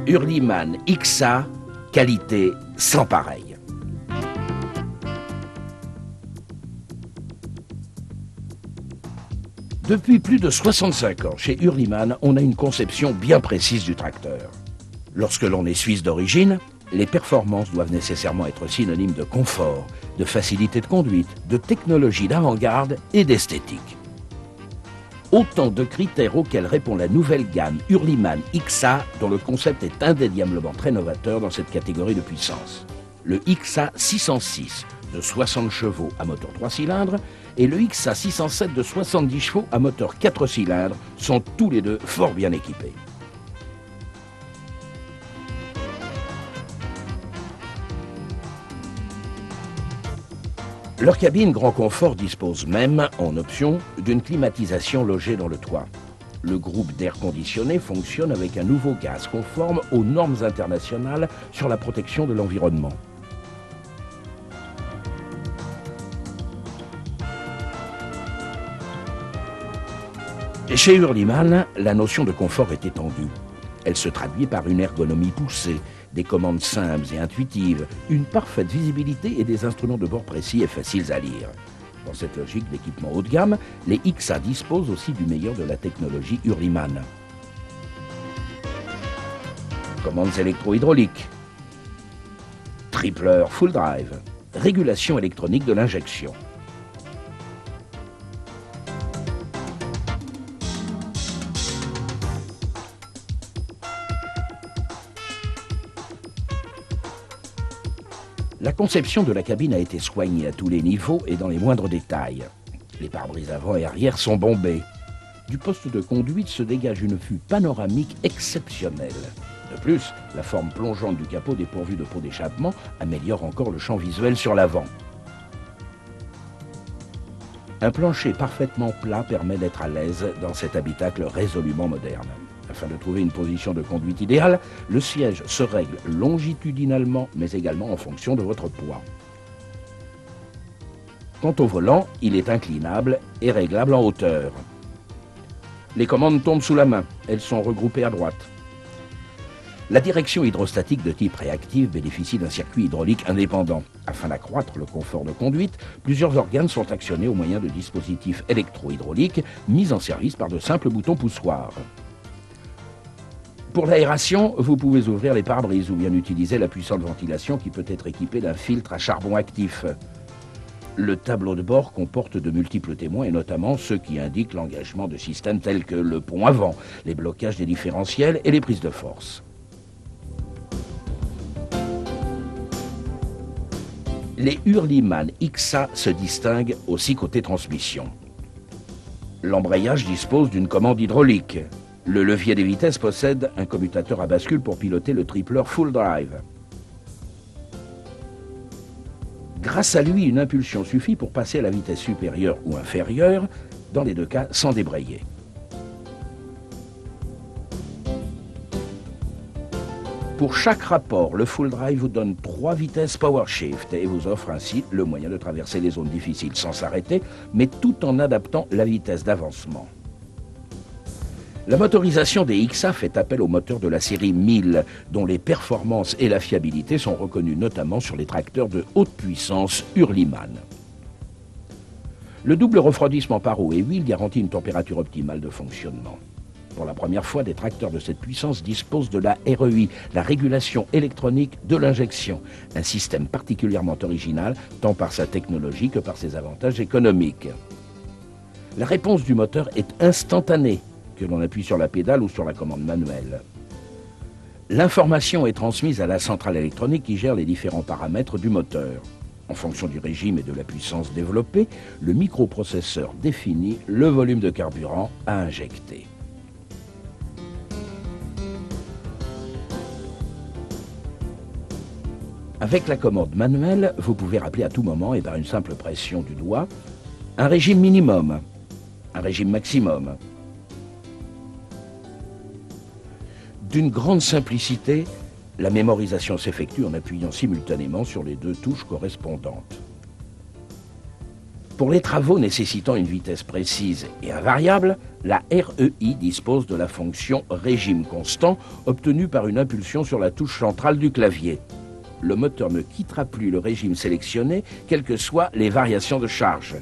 Hurliman XA, qualité sans pareil. Depuis plus de 65 ans, chez Hurliman, on a une conception bien précise du tracteur. Lorsque l'on est suisse d'origine, les performances doivent nécessairement être synonymes de confort, de facilité de conduite, de technologie d'avant-garde et d'esthétique. Autant de critères auxquels répond la nouvelle gamme Hurliman XA, dont le concept est indéniablement très novateur dans cette catégorie de puissance. Le XA 606 de 60 chevaux à moteur 3 cylindres et le XA 607 de 70 chevaux à moteur 4 cylindres sont tous les deux fort bien équipés. Leur cabine grand confort dispose même, en option, d'une climatisation logée dans le toit. Le groupe d'air conditionné fonctionne avec un nouveau gaz conforme aux normes internationales sur la protection de l'environnement. Chez Hurliman, la notion de confort est étendue. Elle se traduit par une ergonomie poussée, des commandes simples et intuitives, une parfaite visibilité et des instruments de bord précis et faciles à lire. Dans cette logique d'équipement haut de gamme, les XA disposent aussi du meilleur de la technologie Hurliman. Commandes électro-hydrauliques, tripleur full drive, régulation électronique de l'injection. La conception de la cabine a été soignée à tous les niveaux et dans les moindres détails. Les pare-brises avant et arrière sont bombés. Du poste de conduite se dégage une vue panoramique exceptionnelle. De plus, la forme plongeante du capot dépourvu de pot d'échappement améliore encore le champ visuel sur l'avant. Un plancher parfaitement plat permet d'être à l'aise dans cet habitacle résolument moderne. Afin de trouver une position de conduite idéale, le siège se règle longitudinalement, mais également en fonction de votre poids. Quant au volant, il est inclinable et réglable en hauteur. Les commandes tombent sous la main, elles sont regroupées à droite. La direction hydrostatique de type réactif bénéficie d'un circuit hydraulique indépendant. Afin d'accroître le confort de conduite, plusieurs organes sont actionnés au moyen de dispositifs électro-hydrauliques mis en service par de simples boutons poussoirs. Pour l'aération, vous pouvez ouvrir les pare-brises ou bien utiliser la puissante ventilation qui peut être équipée d'un filtre à charbon actif. Le tableau de bord comporte de multiples témoins et notamment ceux qui indiquent l'engagement de systèmes tels que le pont avant, les blocages des différentiels et les prises de force. Les Hurliman XA se distinguent aussi côté transmission. L'embrayage dispose d'une commande hydraulique. Le levier des vitesses possède un commutateur à bascule pour piloter le tripleur full drive. Grâce à lui, une impulsion suffit pour passer à la vitesse supérieure ou inférieure, dans les deux cas sans débrayer. Pour chaque rapport, le full drive vous donne 3 vitesses power shift et vous offre ainsi le moyen de traverser les zones difficiles sans s'arrêter, mais tout en adaptant la vitesse d'avancement. La motorisation des XA fait appel aux moteurs de la série 1000, dont les performances et la fiabilité sont reconnues notamment sur les tracteurs de haute puissance Hurliman. Le double refroidissement par eau et huile garantit une température optimale de fonctionnement. Pour la première fois, des tracteurs de cette puissance disposent de la REI, la régulation électronique de l'injection, un système particulièrement original tant par sa technologie que par ses avantages économiques. La réponse du moteur est instantanée, que l'on appuie sur la pédale ou sur la commande manuelle. L'information est transmise à la centrale électronique qui gère les différents paramètres du moteur. En fonction du régime et de la puissance développée, le microprocesseur définit le volume de carburant à injecter. Avec la commande manuelle, vous pouvez rappeler à tout moment et par une simple pression du doigt un régime minimum, un régime maximum. D'une grande simplicité, la mémorisation s'effectue en appuyant simultanément sur les deux touches correspondantes. Pour les travaux nécessitant une vitesse précise et invariable, la REI dispose de la fonction régime constant obtenue par une impulsion sur la touche centrale du clavier. Le moteur ne quittera plus le régime sélectionné, quelles que soient les variations de charge.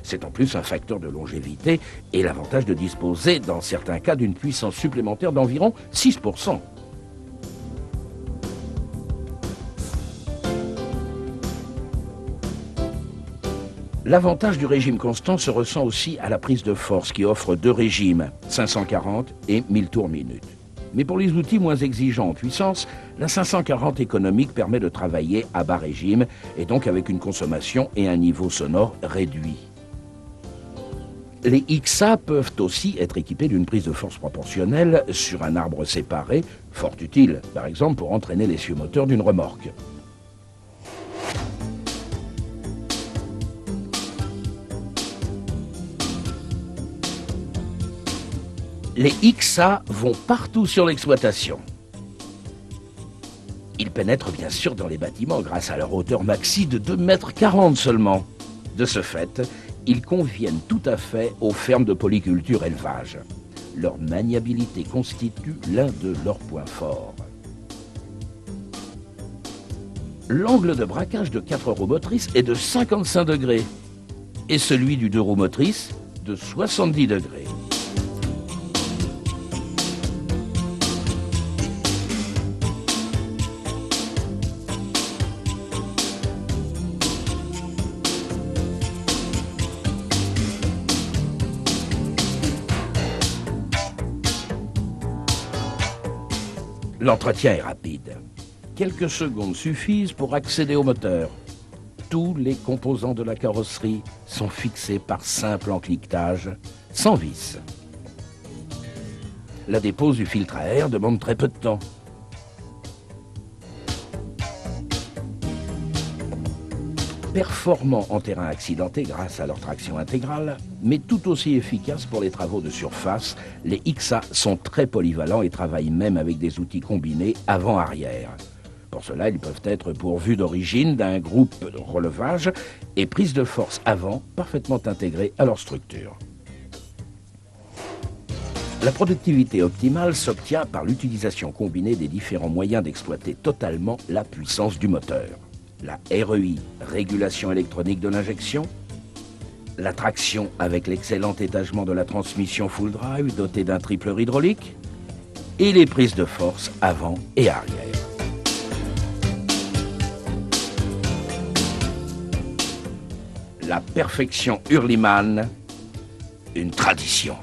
C'est en plus un facteur de longévité et l'avantage de disposer, dans certains cas, d'une puissance supplémentaire d'environ 6%. L'avantage du régime constant se ressent aussi à la prise de force qui offre deux régimes, 540 et 1000 tours minute. Mais pour les outils moins exigeants en puissance, la 540 économique permet de travailler à bas régime et donc avec une consommation et un niveau sonore réduit. Les XA peuvent aussi être équipés d'une prise de force proportionnelle sur un arbre séparé, fort utile par exemple pour entraîner l'essieu moteur d'une remorque. Les XA vont partout sur l'exploitation. Ils pénètrent bien sûr dans les bâtiments grâce à leur hauteur maxi de 2,40 m seulement. De ce fait, ils conviennent tout à fait aux fermes de polyculture-élevage. Leur maniabilité constitue l'un de leurs points forts. L'angle de braquage de 4 roues motrices est de 55 degrés et celui du 2 roues motrices de 70 degrés. L'entretien est rapide. Quelques secondes suffisent pour accéder au moteur. Tous les composants de la carrosserie sont fixés par simple encliquetage, sans vis. La dépose du filtre à air demande très peu de temps. Performants en terrain accidenté grâce à leur traction intégrale, mais tout aussi efficaces pour les travaux de surface, les XA sont très polyvalents et travaillent même avec des outils combinés avant-arrière. Pour cela, ils peuvent être pourvus d'origine d'un groupe de relevage et prise de force avant parfaitement intégrée à leur structure. La productivité optimale s'obtient par l'utilisation combinée des différents moyens d'exploiter totalement la puissance du moteur. La REI, régulation électronique de l'injection, la traction avec l'excellent étagement de la transmission full drive dotée d'un tripleur hydraulique et les prises de force avant et arrière. La perfection Hurlimann, une tradition.